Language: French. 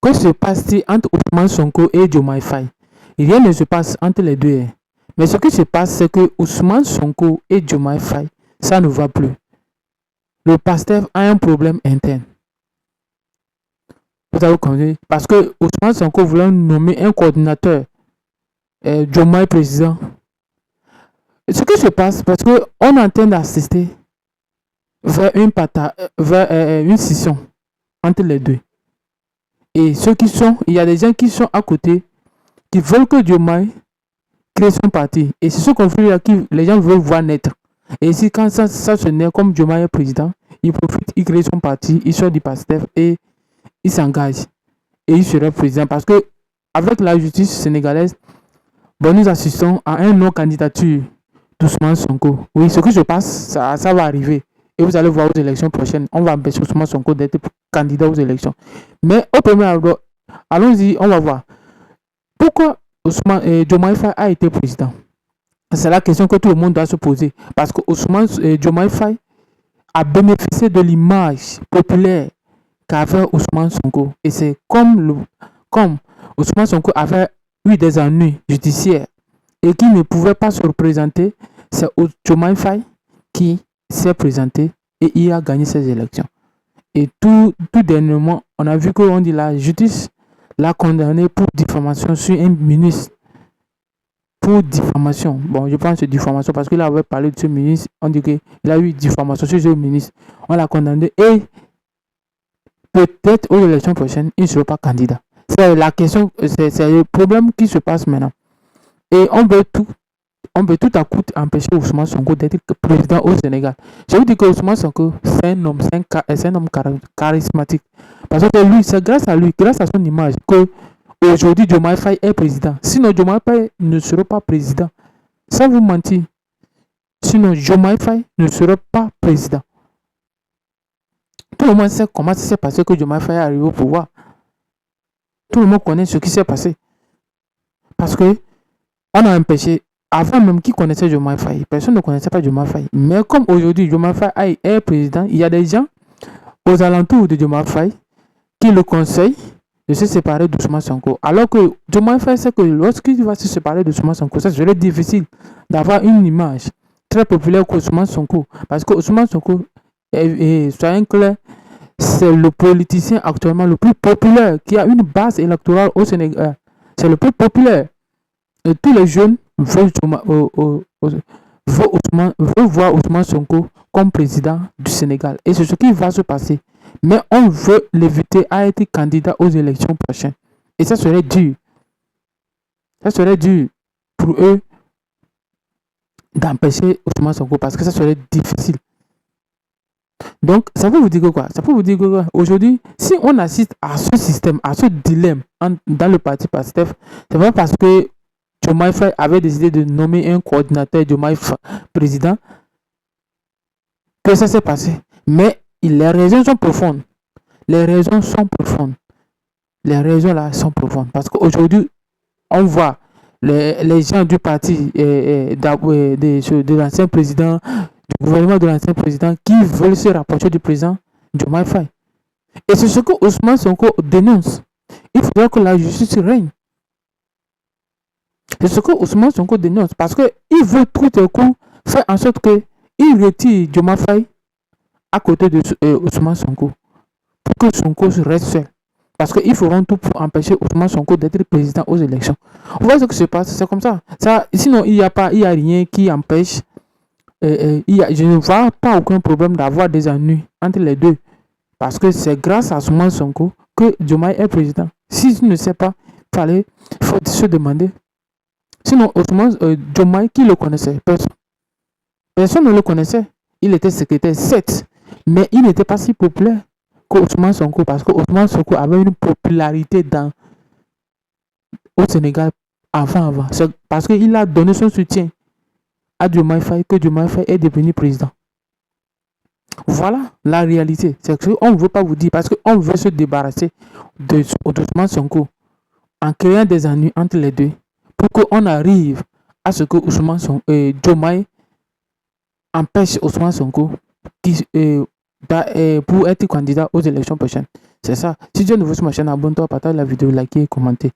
Que se passe-t-il entre Ousmane Sonko et Diomaye Faye? Rien ne se passe entre les deux. Mais ce qui se passe, c'est que Ousmane Sonko et Diomaye Faye, ça ne va plus. Le PASTEF a un problème interne. Vous avez compris? Parce que Ousmane Sonko voulait nommer un coordinateur, Diomaye président. Ce qui se passe, parce qu'on est en train d'assister vers une scission entre les deux. Et il y a des gens qui sont à côté, qui veulent que Diomaye crée son parti. Et c'est ce conflit-là que les gens veulent voir naître. Et ici, quand ça se naît, comme Diomaye est président, il profite, il crée son parti, il sort du PASTEF et il s'engage. Et il serait président. Parce que avec la justice sénégalaise, bon, nous assistons à un non-candidature d'Ousmane Sonko. Oui, ce qui se passe, ça va arriver. Et vous allez voir aux élections prochaines, on va empêcher Ousmane Sonko d'être candidat aux élections. Mais au premier abord, allons-y, on va voir. Pourquoi Diomaye Faye a été président? C'est la question que tout le monde doit se poser. Parce que Diomaye Faye a bénéficié de l'image populaire qu'avait Ousmane Sonko. Et c'est comme Ousmane Sonko avait eu des ennuis judiciaires et qui ne pouvait pas se représenter, c'est Diomaye Faye qui s'est présenté et il a gagné ces élections. Et tout dernièrement, on a vu qu'on dit la justice l'a condamné pour diffamation sur un ministre. Pour diffamation. Bon, je pense que c'est diffamation parce qu'il avait parlé de ce ministre. On dit qu'il a eu diffamation sur ce ministre. On l'a condamné et peut-être aux élections prochaines, il ne sera pas candidat. C'est la question, c'est le problème qui se passe maintenant. Et on veut tout à coup empêcher Ousmane Sonko d'être président au Sénégal. Je vous dis que Ousmane Sonko, c'est un homme charismatique. Parce que lui, c'est grâce à lui, grâce à son image, que aujourd'hui Diomaye Faye est président. Sinon, Diomaye Faye ne serait pas président. Sans vous mentir. Sinon, Diomaye Faye ne serait pas président. Tout le monde sait comment ça s'est passé que Diomaye Faye est arrivé au pouvoir. Tout le monde connaît ce qui s'est passé. Parce que on a empêché, avant même qui connaissait Diomaye Faye, personne ne connaissait pas Diomaye Faye. Mais comme aujourd'hui Diomaye Faye est président, il y a des gens aux alentours de Diomaye Faye qui le conseillent de se séparer d'Ousmane Sonko. Alors que Diomaye Faye sait que lorsqu'il va se séparer d'Ousmane Sonko, ça serait difficile d'avoir une image très populaire qu'Ousmane Sonko. Parce que Ousmane Sonko, soyons clairs, c'est le politicien actuellement le plus populaire qui a une base électorale au Sénégal. C'est le plus populaire. Et tous les jeunes veulent voir Ousmane Sonko comme président du Sénégal. Et c'est ce qui va se passer. Mais on veut l'éviter à être candidat aux élections prochaines. Et ça serait dur. Ça serait dur pour eux d'empêcher Ousmane Sonko parce que ça serait difficile. Donc, ça peut vous dire quoi? Ça peut vous dire que aujourd'hui, si on assiste à ce système, à ce dilemme dans le parti PASTEF, c'est pas parce que Diomaye Faye avait décidé de nommer un coordinateur Diomaye président que ça s'est passé. Mais les raisons sont profondes. Les raisons sont profondes. Les raisons là sont profondes. Parce qu'aujourd'hui, on voit les gens du parti de l'ancien président, du gouvernement de l'ancien président qui veulent se rapprocher du président Diomaye Faye. Et c'est ce que Ousmane Sonko dénonce. Il faudra que la justice règne. C'est ce que Ousmane Sonko dénonce. Parce qu'il veut tout à coup faire en sorte qu'il retire Diomaye Faye à côté de Ousmane Sonko. Pour que Sonko reste seul. Parce qu'ils feront tout pour empêcher Ousmane Sonko d'être président aux élections. Vous voyez ce qui se passe, c'est comme ça. Sinon, il n'y a rien qui empêche. Je ne vois pas aucun problème d'avoir des ennuis entre les deux. Parce que c'est grâce à Ousmane Sonko que Diomaye est président. Si tu ne sais pas, il faut se demander. Sinon, Diomaye, qui le connaissait? Personne ne le connaissait. Il était secrétaire, certes, mais il n'était pas si populaire qu'Ousmane Sonko, parce que Ousmane Sonko avait une popularité au Sénégal avant. C'est parce qu'il a donné son soutien à Diomaye Faye que Diomaye Faye est devenu président. Voilà la réalité. C'est qu'on ne veut pas vous dire, parce qu'on veut se débarrasser d'Ousmane Sonko en créant des ennuis entre les deux pour qu'on arrive à ce que Diomaye empêche Ousmane Sonko pour être candidat aux élections prochaines. C'est ça. Si tu es nouveau sur ma chaîne, abonne-toi, partage la vidéo, likez et commentez.